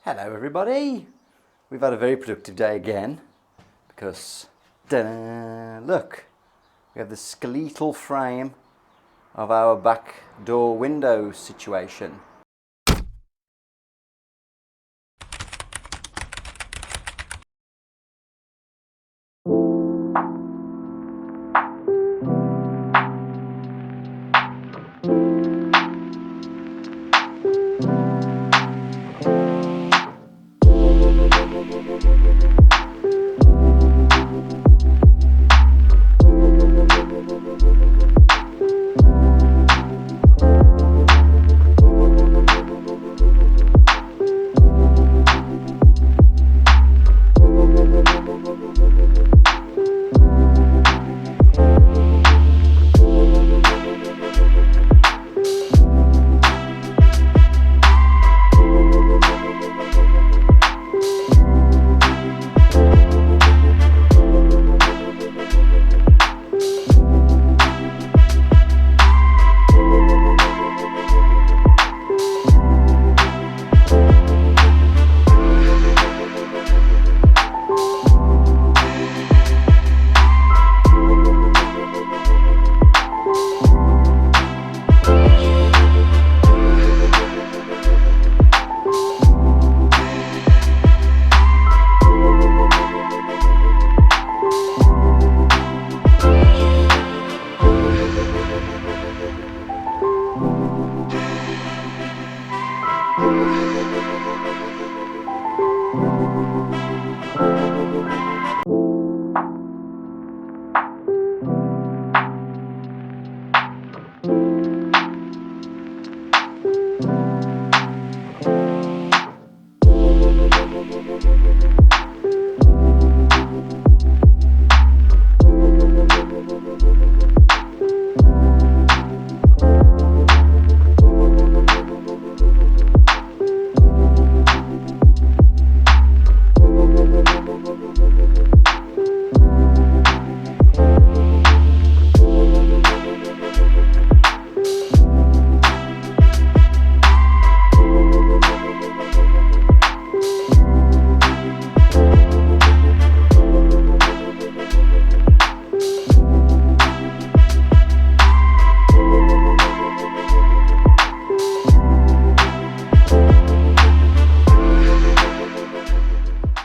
Hello everybody! We've had a very productive day again because, look, we have the skeletal frame of our back door window situation.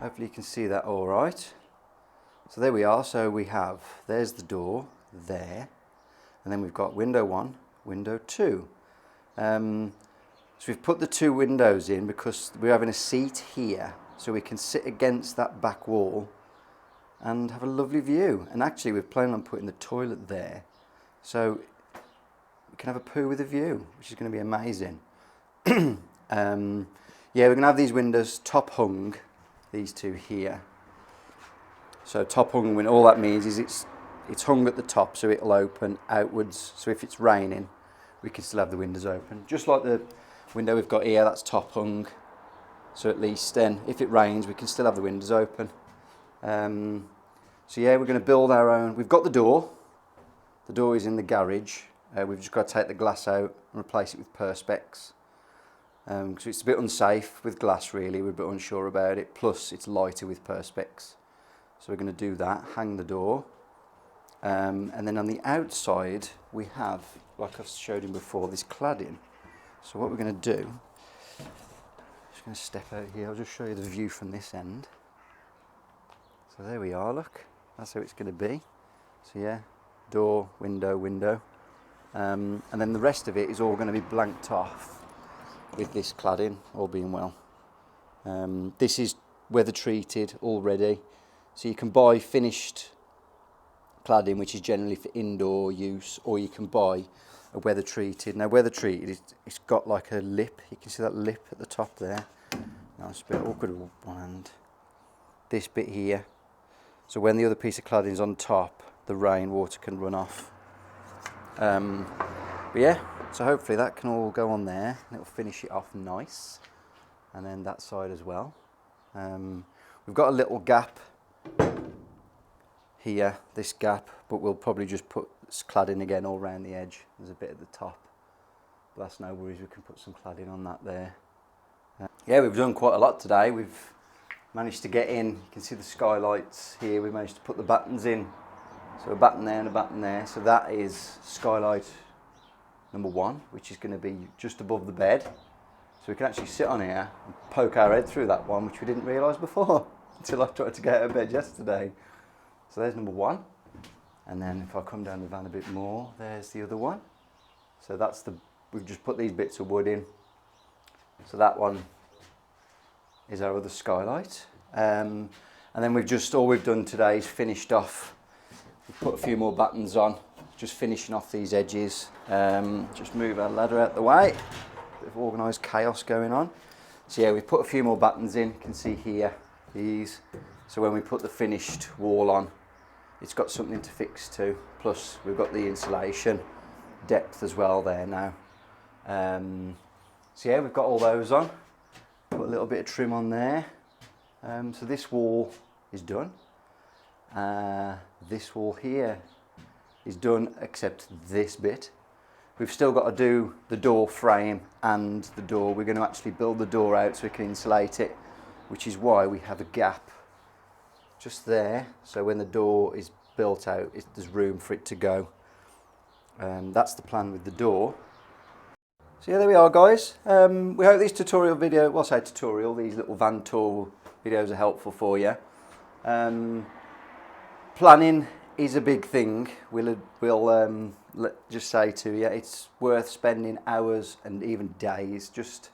Hopefully you can see that all right. So there we are. So we have, there's the door there, and then we've got window 1, window 2. So we've put the 2 windows in because we're having a seat here, so we can sit against that back wall and have a lovely view. And actually we're planning on putting the toilet there, so we can have a poo with a view, which is going to be amazing. Yeah, we're going to have these windows top hung, these 2 here. So top hung, when all that means is it's hung at the top, so it'll open outwards. So if it's raining, we can still have the windows open. Just like the window we've got here, that's top hung. So at least then, if it rains, we can still have the windows open. So yeah, we're going to build our own. We've got the door. The door is in the garage. We've just got to take the glass out and replace it with perspex. Because it's a bit unsafe with glass, really. We're a bit unsure about it. Plus, it's lighter with perspex. So we're going to do that, hang the door. And then on the outside, we have, like I've showed you before, this cladding. So what we're going to do, I'm just going to step out here. I'll just show you the view from this end. So there we are, look. That's how it's going to be. So yeah, door, window, window. And then the rest of it is all going to be blanked off with this cladding, all being well. This is weather treated already, so you can buy finished cladding, which is generally for indoor use, or you can buy a weather treated. Now weather treated, it's got like a lip. You can see that lip at the top there. Now it's a bit awkward with one hand. This bit here, so when the other piece of cladding is on top, the rainwater can run off. But yeah, so hopefully that can all go on there and it'll finish it off nice. And then that side as well. We've got a little gap here, this gap, but we'll probably just put cladding again all around the edge. There's a bit at the top, but that's no worries, we can put some cladding on that there. Yeah, we've done quite a lot today. We've managed to get in, you can see the skylights here, we managed to put the battens in. So a batten there and a batten there. So that is skylight number 1, which is going to be just above the bed. So we can actually sit on here and poke our head through that one, which we didn't realise before until I tried to get out of bed yesterday. So there's number 1. And then if I come down the van a bit more, there's the other one. So that's we've just put these bits of wood in. So that one is our other skylight. And then all we've done today is finished off. We've put a few more battens on, just finishing off these edges. Just move our ladder out the way. Bit of organised chaos going on. So yeah, we've put a few more battens in. You can see here, these. So when we put the finished wall on, it's got something to fix to. Plus we've got the insulation depth as well there now. So yeah, we've got all those on. Put a little bit of trim on there. So this wall is done. This wall here is done except this bit. We've still got to do the door frame and the door. We're going to actually build the door out so we can insulate it, which is why we have a gap just there. So when the door is built out, there's room for it to go. That's the plan with the door. So yeah, there we are, guys. We hope these these little van tour videos are helpful for you. Planning is a big thing. We'll just say to you, it's worth spending hours and even days just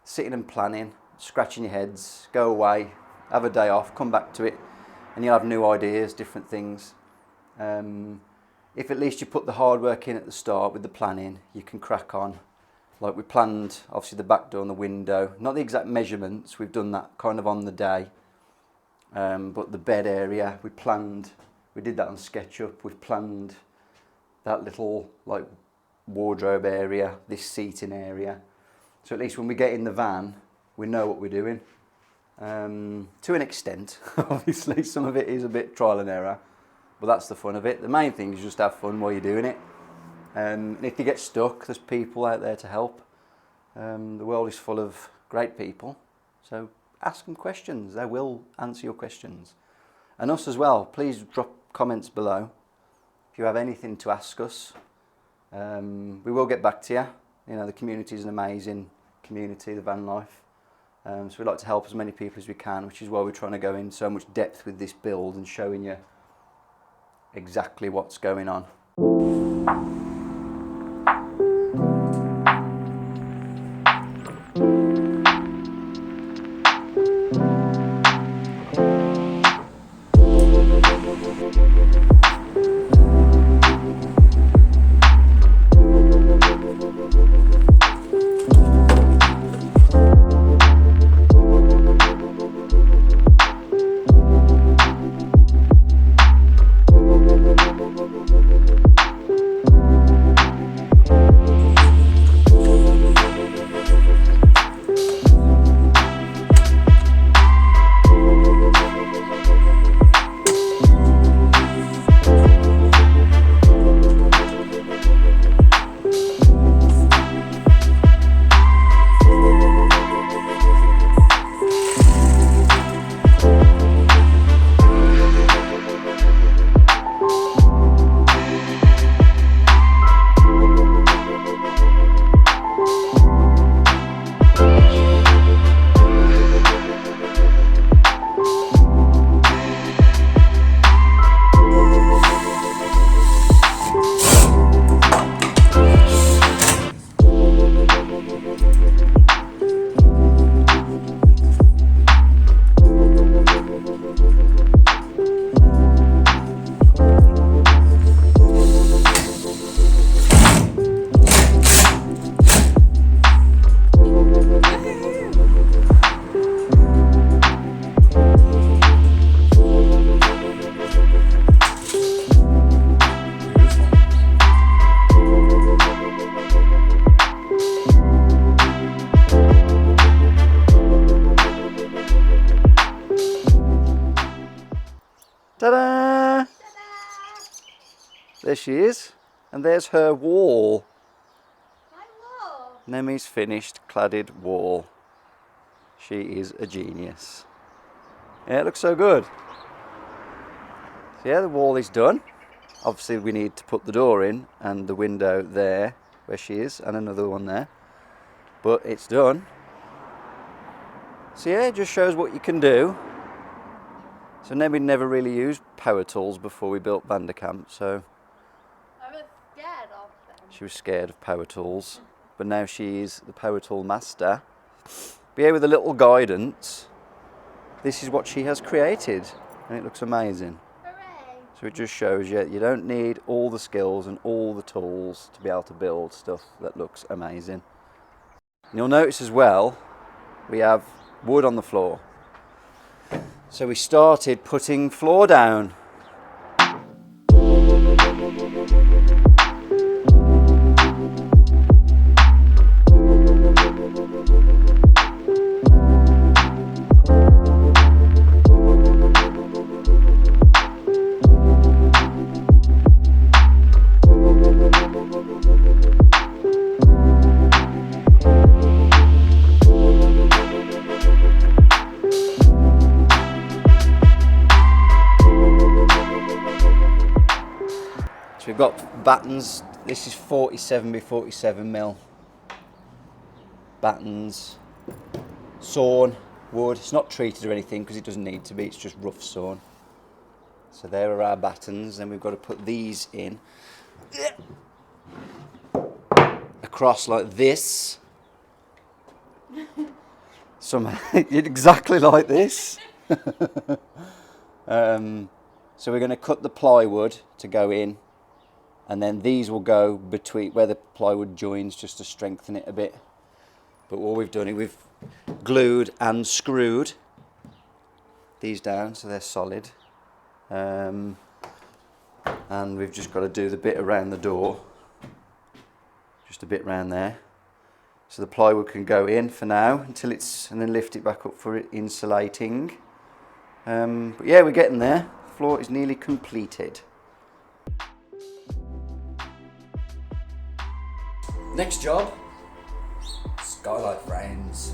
sitting and planning, scratching your heads, go away, have a day off, come back to it, and you'll have new ideas, different things. If at least you put the hard work in at the start with the planning, you can crack on. Like we planned, obviously the back door and the window, not the exact measurements, we've done that kind of on the day. But the bed area, we did that on SketchUp. We've planned that little like wardrobe area, this seating area. So at least when we get in the van, we know what we're doing. To an extent, obviously some of it is a bit trial and error, but that's the fun of it. The main thing is just have fun while you're doing it. And if you get stuck, there's people out there to help. The world is full of great people, so ask them questions. They will answer your questions. And us as well, please drop comments below if you have anything to ask us. We will get back to you. You know, the community is an amazing community, the van life. So we'd like to help as many people as we can, which is why we're trying to go in so much depth with this build and showing you exactly what's going on. Ta-da! There she is, and there's her wall. My wall. Nemi's finished cladded wall. She is a genius. Yeah, it looks so good. So yeah, the wall is done. Obviously we need to put the door in and the window there where she is and another one there. But it's done. So yeah, it just shows what you can do. So we never really used power tools before we built Vanderkamp, so I was scared of them. she was scared of power tools. But now she's the power tool master. But yeah, with a little guidance, this is what she has created. And it looks amazing. Hooray! So it just shows you don't need all the skills and all the tools to be able to build stuff that looks amazing. And you'll notice as well, we have wood on the floor. So we started putting floor down. So we've got battens. This is 47 by 47 mil. Battens, sawn wood. It's not treated or anything because it doesn't need to be. It's just rough sawn. So there are our battens. Then we've got to put these in across like this. Somehow exactly like this. So we're going to cut the plywood to go in. And then these will go between where the plywood joins just to strengthen it a bit. But what we've done is we've glued and screwed these down so they're solid. And we've just got to do the bit around the door. Just a bit around there. So the plywood can go in for now until it's, and then lift it back up for insulating. But yeah, we're getting there. The floor is nearly completed. Next job, skylight frames.